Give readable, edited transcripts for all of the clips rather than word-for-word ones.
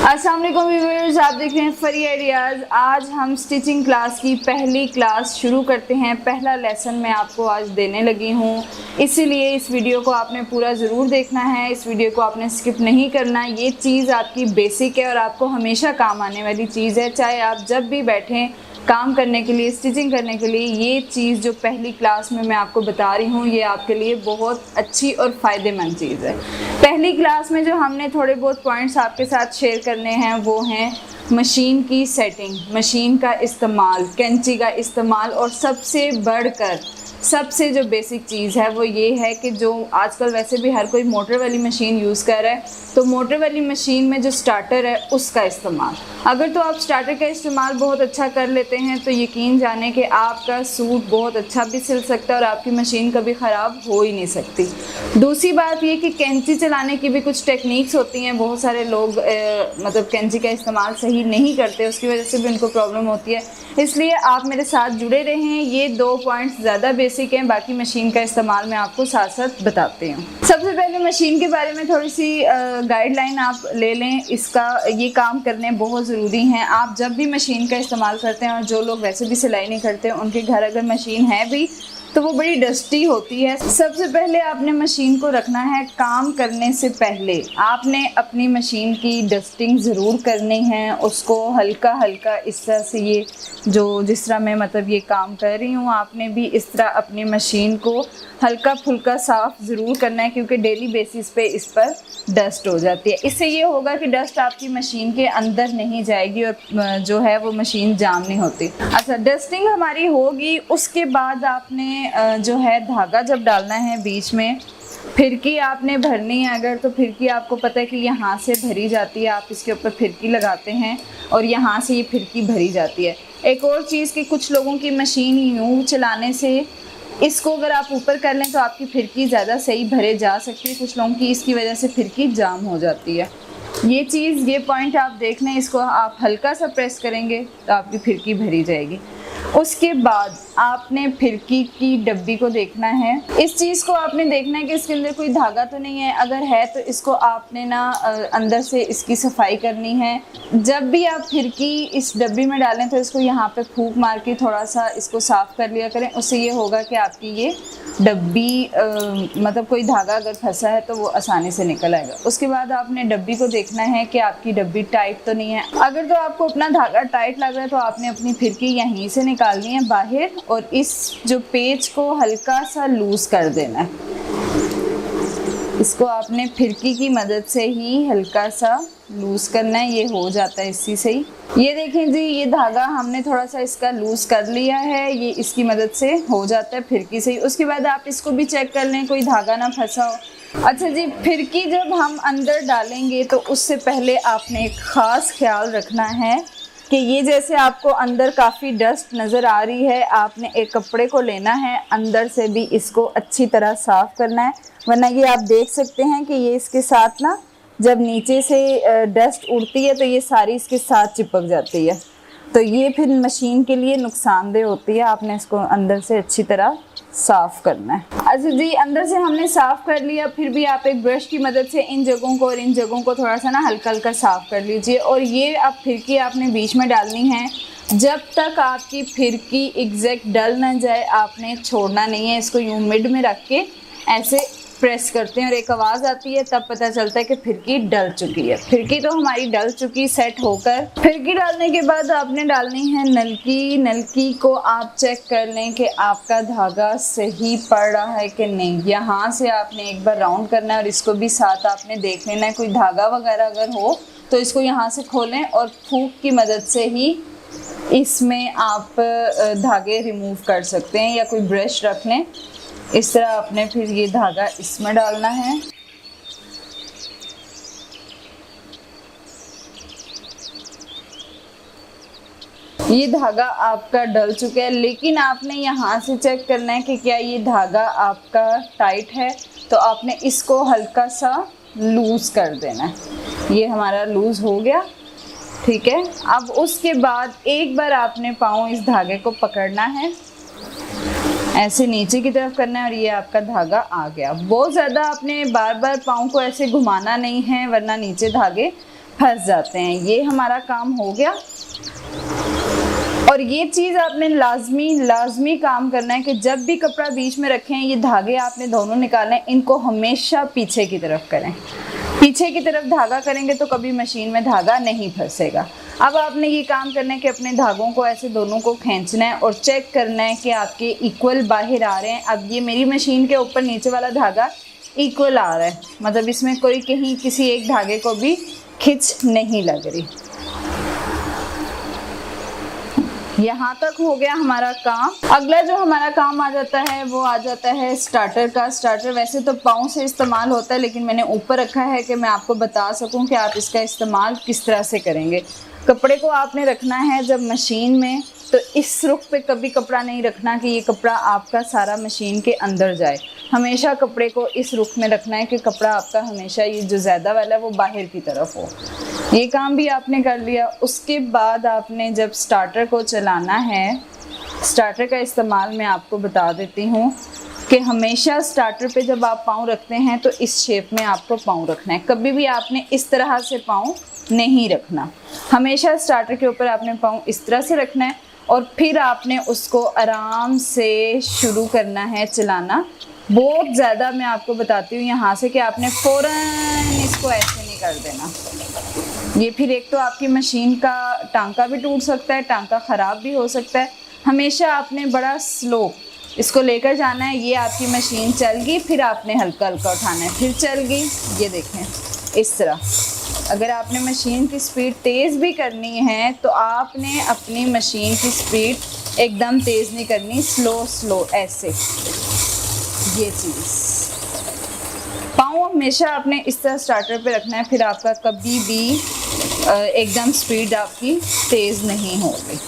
अस्सलाम वालेकुम व्यूअर्स, आप देख रहे हैं फरी आइडियाज़। आज हम स्टिचिंग क्लास की पहली क्लास शुरू करते हैं। पहला लेसन मैं आपको आज देने लगी हूँ, इसीलिए इस वीडियो को आपने पूरा ज़रूर देखना है। इस वीडियो को आपने स्किप नहीं करना। ये चीज़ आपकी बेसिक है और आपको हमेशा काम आने वाली चीज़ है। चाहे आप जब भी बैठें काम करने के लिए, स्टिचिंग करने के लिए, ये चीज़ जो पहली क्लास में मैं आपको बता रही हूँ ये आपके लिए बहुत अच्छी और फ़ायदेमंद चीज़ है। पहली क्लास में जो हमने थोड़े बहुत पॉइंट्स आपके साथ शेयर करने हैं वो हैं मशीन की सेटिंग, मशीन का इस्तेमाल, कैंची का इस्तेमाल, और सबसे बढ़कर सबसे जो बेसिक चीज़ है वो ये है कि जो आजकल वैसे भी हर कोई मोटर वाली मशीन यूज़ कर रहा है, तो मोटर वाली मशीन में जो स्टार्टर है उसका इस्तेमाल। अगर तो आप स्टार्टर का इस्तेमाल बहुत अच्छा कर लेते हैं तो यकीन जाने कि आपका सूट बहुत अच्छा भी सिल सकता है और आपकी मशीन कभी ख़राब हो ही नहीं सकती। दूसरी बात ये कि कैंची चलाने की भी कुछ टेक्निक्स होती हैं। बहुत सारे लोग मतलब कैंची का इस्तेमाल सही नहीं करते, उसकी वजह से भी उनको प्रॉब्लम होती है। इसलिए आप मेरे साथ जुड़े रहें। ये 2 पॉइंट्स ज़्यादा बेसिक हैं, बाकी मशीन का इस्तेमाल मैं आपको साथ साथ बताती हूँ। सबसे पहले मशीन के बारे में थोड़ी सी गाइडलाइन आप ले लें। इसका ये काम करने बहुत ज़रूरी हैं। आप जब भी मशीन का इस्तेमाल करते हैं, और जो लोग वैसे भी सिलाई नहीं करते उनके घर अगर मशीन है भी तो वो बड़ी डस्टी होती है। सबसे पहले आपने मशीन को रखना है। काम करने से पहले आपने अपनी मशीन की डस्टिंग ज़रूर करनी है, उसको हल्का हल्का इस तरह से, ये जो जिस तरह मैं मतलब ये काम कर रही हूँ, आपने भी इस तरह अपनी मशीन को हल्का फुल्का साफ़ ज़रूर करना है, क्योंकि डेली बेसिस पे इस पर डस्ट हो जाती है। इससे ये होगा कि डस्ट आपकी मशीन के अंदर नहीं जाएगी और जो है वो मशीन जाम नहीं होती। अच्छा, डस्टिंग हमारी होगी, उसके बाद आपने जो है धागा जब डालना है बीच में, फिरकी आपने भरनी है। अगर तो फिरकी आपको पता है कि यहाँ से भरी जाती है, आप इसके ऊपर फिरकी लगाते हैं और यहाँ से ये फिरकी भरी जाती है। एक और चीज़ कि कुछ लोगों की मशीन यूँ चलाने से इसको अगर आप ऊपर कर लें तो आपकी फिरकी ज़्यादा सही भरे जा सकती है, कुछ लोगों की इसकी वजह से फिरकी जाम हो जाती है। ये चीज़, ये पॉइंट आप देख लें। इसको आप हल्का सा प्रेस करेंगे तो आपकी फिरकी भरी जाएगी। उसके बाद आपने फिरकी की डब्बी को देखना है। इस चीज़ को आपने देखना है कि इसके अंदर कोई धागा तो नहीं है। अगर है तो इसको आपने ना अंदर से इसकी सफाई करनी है। जब भी आप फिरकी इस डब्बी में डालें तो इसको यहाँ पे फूंक मार के थोड़ा सा इसको साफ़ कर लिया करें। उससे ये होगा कि आपकी ये डब्बी मतलब कोई धागा अगर फंसा है तो वो आसानी से निकल आएगा। उसके बाद आपने डब्बी को देखना है कि आपकी डब्बी टाइट तो नहीं है। अगर तो आपको अपना धागा टाइट लग रहा है तो आपने अपनी फिरकी यहीं से निकालनी है बाहर, और इस जो पेच को हल्का सा लूज कर देना है। इसको आपने फिरकी की मदद से ही हल्का सा लूज करना है। ये हो जाता है इसी से ही। ये देखें जी, ये धागा हमने थोड़ा सा इसका लूज कर लिया है, ये इसकी मदद से हो जाता है फिरकी से ही। उसके बाद आप इसको भी चेक कर लें कोई धागा ना फंसा हो। अच्छा जी, फिरकी जब हम अंदर डालेंगे तो उससे पहले आपने एक ख़ास ख्याल रखना है कि ये जैसे आपको अंदर काफ़ी डस्ट नज़र आ रही है, आपने एक कपड़े को लेना है, अंदर से भी इसको अच्छी तरह साफ़ करना है, वरना ये आप देख सकते हैं कि ये इसके साथ ना जब नीचे से डस्ट उड़ती है तो ये सारी इसके साथ चिपक जाती है, तो ये फिर मशीन के लिए नुकसानदेह होती है। आपने इसको अंदर से अच्छी तरह साफ़ करना है। अच्छा जी, अंदर से हमने साफ़ कर लिया, फिर भी आप एक ब्रश की मदद से इन जगहों को और इन जगहों को थोड़ा सा ना हल्का हल्का साफ़ कर लीजिए। और ये अब फिरकी आपने बीच में डालनी है। जब तक आपकी फिरकी एग्जैक्ट डल ना जाए आपने छोड़ना नहीं है। इसको यूँ मिड में रख के ऐसे प्रेस करते हैं और एक आवाज़ आती है, तब पता चलता है कि फिरकी डल चुकी है। फिरकी तो हमारी डल चुकी सेट होकर। फिरकी डालने के बाद आपने डालनी है नलकी। नलकी को आप चेक कर लें कि आपका धागा सही पड़ रहा है कि नहीं। यहाँ से आपने एक बार राउंड करना है और इसको भी साथ आपने देख लेना है। कोई धागा वगैरह अगर हो तो इसको यहाँ से खोलें और फूंक की मदद से ही इसमें आप धागे रिमूव कर सकते हैं, या कोई ब्रश रख लें। इस तरह आपने फिर ये धागा इसमें डालना है। ये धागा आपका डल चुका है, लेकिन आपने यहाँ से चेक करना है कि क्या ये धागा आपका टाइट है, तो आपने इसको हल्का सा लूज कर देना है। ये हमारा लूज हो गया, ठीक है। अब उसके बाद एक बार आपने पाँव इस धागे को पकड़ना है, ऐसे नीचे की तरफ करना है और ये आपका धागा आ गया। बहुत ज़्यादा आपने बार बार पाँव को ऐसे घुमाना नहीं है, वरना नीचे धागे फंस जाते हैं। ये हमारा काम हो गया। और ये चीज़ आपने लाजमी काम करना है कि जब भी कपड़ा बीच में रखें, ये धागे आपने दोनों निकालने, इनको हमेशा पीछे की तरफ करें। पीछे की तरफ धागा करेंगे तो कभी मशीन में धागा नहीं फंसेगा। अब आपने ये काम करना है कि अपने धागों को ऐसे दोनों को खींचना है और चेक करना है कि आपके इक्वल बाहर आ रहे हैं। अब ये मेरी मशीन के ऊपर नीचे वाला धागा इक्वल आ रहा है, मतलब इसमें कोई कहीं किसी एक धागे को भी खिंच नहीं लग रही। यहाँ तक हो गया हमारा काम। अगला जो हमारा काम आ जाता है वो आ जाता है स्टार्टर का। स्टार्टर वैसे तो पाँव से इस्तेमाल होता है, लेकिन मैंने ऊपर रखा है कि मैं आपको बता सकूं कि आप इसका इस्तेमाल किस तरह से करेंगे। कपड़े को आपने रखना है जब मशीन में, तो इस रुख पे कभी कपड़ा नहीं रखना कि ये कपड़ा आपका सारा मशीन के अंदर जाए। हमेशा कपड़े को इस रुख में रखना है कि कपड़ा आपका हमेशा ये जो ज़्यादा वाला है वो बाहर की तरफ हो। ये काम भी आपने कर लिया। उसके बाद आपने जब स्टार्टर को चलाना है, स्टार्टर का इस्तेमाल मैं आपको बता देती हूँ कि हमेशा स्टार्टर पे जब आप पाँव रखते हैं तो इस शेप में आपको पाँव रखना है। कभी भी आपने इस तरह से पाँव नहीं रखना। हमेशा स्टार्टर के ऊपर आपने पाँव इस तरह से रखना है और फिर आपने उसको आराम से शुरू करना है चलाना। बहुत ज़्यादा मैं आपको बताती हूँ यहाँ से कि आपने फ़ौरन इसको ऐसे नहीं कर देना। ये फिर एक तो आपकी मशीन का टांका भी टूट सकता है, टांका ख़राब भी हो सकता है। हमेशा आपने बड़ा स्लो इसको लेकर जाना है। ये आपकी मशीन चल गई, फिर आपने हल्का हल्का उठाना है, फिर चल गई। ये देखें इस तरह। अगर आपने मशीन की स्पीड तेज़ भी करनी है तो आपने अपनी मशीन की स्पीड एकदम तेज़ नहीं करनी, स्लो ऐसे। ये चीज़ पाँव हमेशा आपने इस तरह स्टार्टर पे रखना है, फिर आपका कभी भी एकदम स्पीड आपकी तेज़ नहीं होगी।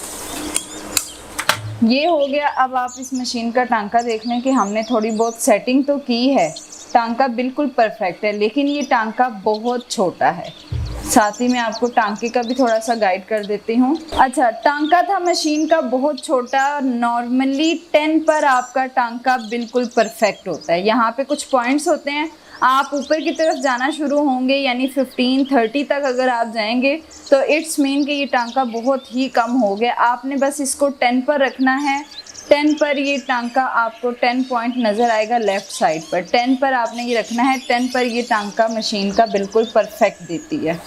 ये हो गया। अब आप इस मशीन का टांका देख लें कि हमने थोड़ी बहुत सेटिंग तो की है, टांका बिल्कुल परफेक्ट है, लेकिन ये टांका बहुत छोटा है। साथ ही मैं आपको टांके का भी थोड़ा सा गाइड कर देती हूँ। अच्छा, टांका था मशीन का बहुत छोटा। नॉर्मली 10 पर आपका टांका बिल्कुल परफेक्ट होता है। यहाँ पे कुछ पॉइंट्स होते हैं, आप ऊपर की तरफ जाना शुरू होंगे यानी 15-30 तक अगर आप जाएंगे तो इट्स मीन कि ये टांका बहुत ही कम हो गया। आपने बस इसको 10 पर रखना है। 10 पर ये टांका आपको 10 पॉइंट नज़र आएगा लेफ़्ट साइड पर। 10 पर आपने ये रखना है। 10 पर ये टांका मशीन का बिल्कुल परफेक्ट देती है।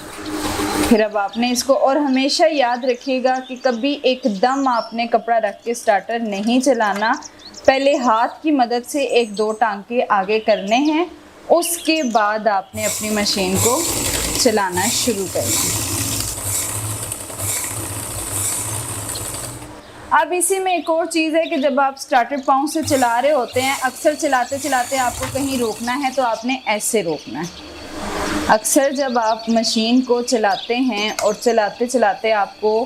फिर अब आपने इसको, और हमेशा याद रखिएगा कि कभी एकदम आपने कपड़ा रख के स्टार्टर नहीं चलाना। पहले हाथ की मदद से 1-2 टांके आगे करने हैं, उसके बाद आपने अपनी मशीन को चलाना शुरू करना है। अब इसी में एक और चीज़ है कि जब आप स्टार्टर पाँव से चला रहे होते हैं, अक्सर चलाते चलाते आपको कहीं रोकना है तो आपने ऐसे रोकना है। अक्सर जब आप मशीन को चलाते हैं और चलाते चलाते आपको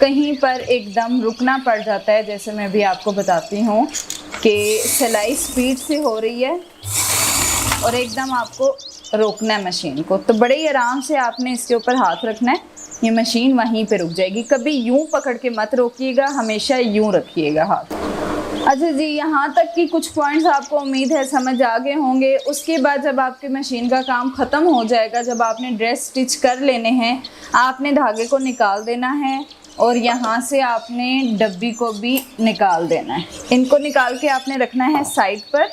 कहीं पर एकदम रुकना पड़ जाता है, जैसे मैं भी आपको बताती हूँ कि सिलाई स्पीड से हो रही है और एकदम आपको रोकना है मशीन को, तो बड़े ही आराम से आपने इसके ऊपर हाथ रखना है। ये मशीन वहीं पे रुक जाएगी। कभी यूं पकड़ के मत रोकिएगा, हमेशा यूं रखिएगा हाथ। अच्छा जी, यहाँ तक कि कुछ पॉइंट्स आपको उम्मीद है समझ आ गए होंगे। उसके बाद जब आपकी मशीन का काम ख़त्म हो जाएगा, जब आपने ड्रेस स्टिच कर लेने हैं, आपने धागे को निकाल देना है और यहाँ से आपने डब्बी को भी निकाल देना है। इनको निकाल के आपने रखना है साइड पर।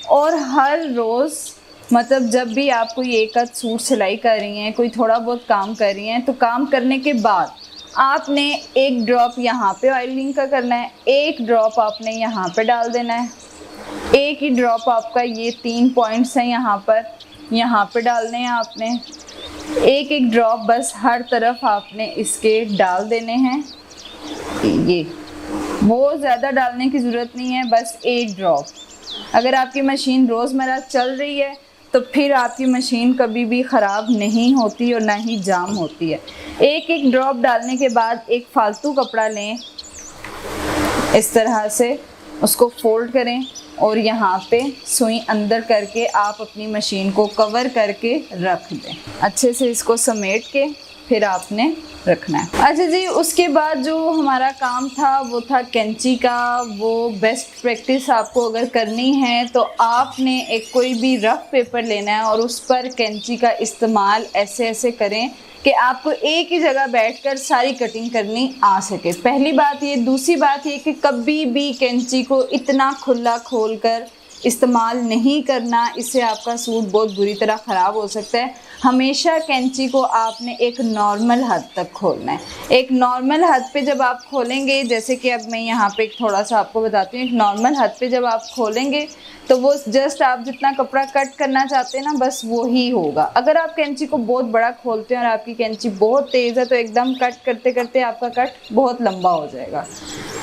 और हर रोज़ मतलब जब भी आप कोई एक आध सूट सिलाई कर रही हैं, कोई थोड़ा बहुत काम कर रही हैं, तो काम करने के बाद आपने 1 ड्रॉप यहाँ पे ऑयलिंग का करना है, 1 ड्रॉप आपने यहाँ पे डाल देना है। एक ही ड्रॉप आपका, ये 3 पॉइंट्स हैं यहाँ पे डालने हैं आपने। एक ड्रॉप बस हर तरफ आपने इसके डाल देने हैं। ये बहुत ज़्यादा डालने की ज़रूरत नहीं है, बस 1 ड्रॉप। अगर आपकी मशीन रोज़मर्रा चल रही है तो फिर आपकी मशीन कभी भी ख़राब नहीं होती और ना ही जाम होती है। एक ड्रॉप डालने के बाद एक फालतू कपड़ा लें, इस तरह से उसको फोल्ड करें और यहाँ पे सुई अंदर करके आप अपनी मशीन को कवर करके रख दें। अच्छे से इसको समेट के फिर आपने रखना है। अच्छा जी, उसके बाद जो हमारा काम था वो था कैंची का। वो बेस्ट प्रैक्टिस आपको अगर करनी है तो आपने एक कोई भी रफ पेपर लेना है और उस पर कैंची का इस्तेमाल ऐसे ऐसे करें कि आपको एक ही जगह बैठकर सारी कटिंग करनी आ सके। पहली बात ये। दूसरी बात ये कि कभी भी कैंची को इतना खुला खोलकर इस्तेमाल नहीं करना, इससे आपका सूट बहुत बुरी तरह ख़राब हो सकता है। हमेशा कैंची को आपने एक नॉर्मल हद तक खोलना है। एक नॉर्मल हद पे जब आप खोलेंगे, जैसे कि अब मैं यहाँ पे थोड़ा सा आपको बताती हूँ, एक नॉर्मल हद पे जब आप खोलेंगे तो वो जस्ट आप जितना कपड़ा कट करना चाहते हैं ना, बस वो ही होगा। अगर आप कैंची को बहुत बड़ा खोलते हैं और आपकी कैंची बहुत तेज़ है तो एकदम कट करते करते आपका कट बहुत लंबा हो जाएगा।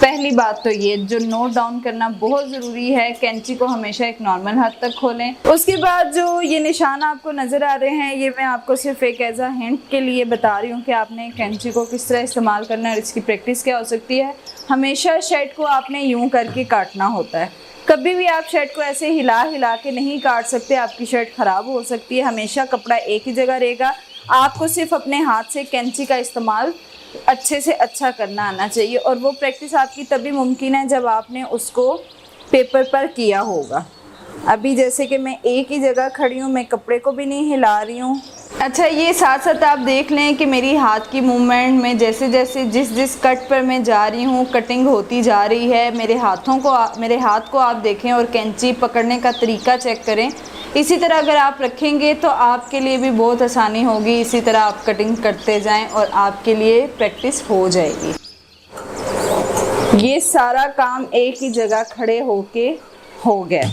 पहली बात तो ये जो नोट डाउन करना बहुत ज़रूरी है, कैंची को हमेशा एक नॉर्मल हद तक खोलें। उसके बाद जो ये निशान आपको नज़र आ रहे हैं, ये मैं आपको सिर्फ एक एज अ हिंट के लिए बता रही हूँ कि आपने कैंची को किस तरह इस्तेमाल करना है और इसकी प्रैक्टिस क्या हो सकती है। हमेशा शर्ट को आपने यूँ करके काटना होता है। कभी भी आप शर्ट को ऐसे हिला हिला के नहीं काट सकते, आपकी शर्ट ख़राब हो सकती है। हमेशा कपड़ा एक ही जगह रहेगा। आपको सिर्फ अपने हाथ से कैंची का इस्तेमाल अच्छे से अच्छा करना आना चाहिए, और वो प्रैक्टिस आपकी तभी मुमकिन है जब आपने उसको पेपर पर किया होगा। अभी जैसे कि मैं एक ही जगह खड़ी हूँ, मैं कपड़े को भी नहीं हिला रही हूँ। अच्छा, ये साथ साथ आप देख लें कि मेरी हाथ की मूवमेंट में जैसे जैसे जिस कट पर मैं जा रही हूँ कटिंग होती जा रही है। मेरे हाथ को आप देखें और कैंची पकड़ने का तरीका चेक करें। इसी तरह अगर आप रखेंगे तो आपके लिए भी बहुत आसानी होगी। इसी तरह आप कटिंग करते जाएं और आपके लिए प्रैक्टिस हो जाएगी। ये सारा काम एक ही जगह खड़े होके हो गया।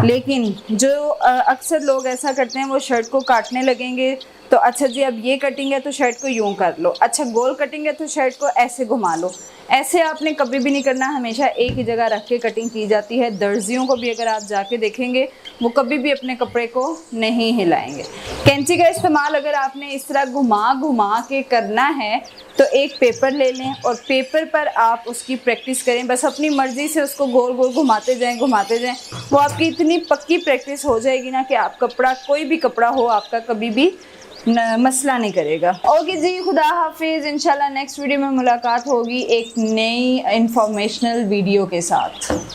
लेकिन जो अक्सर लोग ऐसा करते हैं, वो शर्ट को काटने लगेंगे तो अच्छा जी अब ये कटिंग है तो शर्ट को यूं कर लो, अच्छा गोल कटिंग है तो शर्ट को ऐसे घुमा लो। ऐसे आपने कभी भी नहीं करना, हमेशा एक ही जगह रख के कटिंग की जाती है। दर्जियों को भी अगर आप जाके देखेंगे वो कभी भी अपने कपड़े को नहीं हिलाएंगे। कैंची का इस्तेमाल अगर आपने इस तरह घुमा घुमा के करना है तो एक पेपर ले लें और पेपर पर आप उसकी प्रैक्टिस करें। बस अपनी मर्ज़ी से उसको गोल गोल घुमाते जाएं वो आपकी इतनी पक्की प्रैक्टिस हो जाएगी ना कि आप कपड़ा, कोई भी कपड़ा हो आपका, कभी भी मसला नहीं करेगा। ओके जी, खुदा हाफिज़। इंशाल्लाह नेक्स्ट वीडियो में मुलाकात होगी एक नई इंफॉर्मेशनल वीडियो के साथ।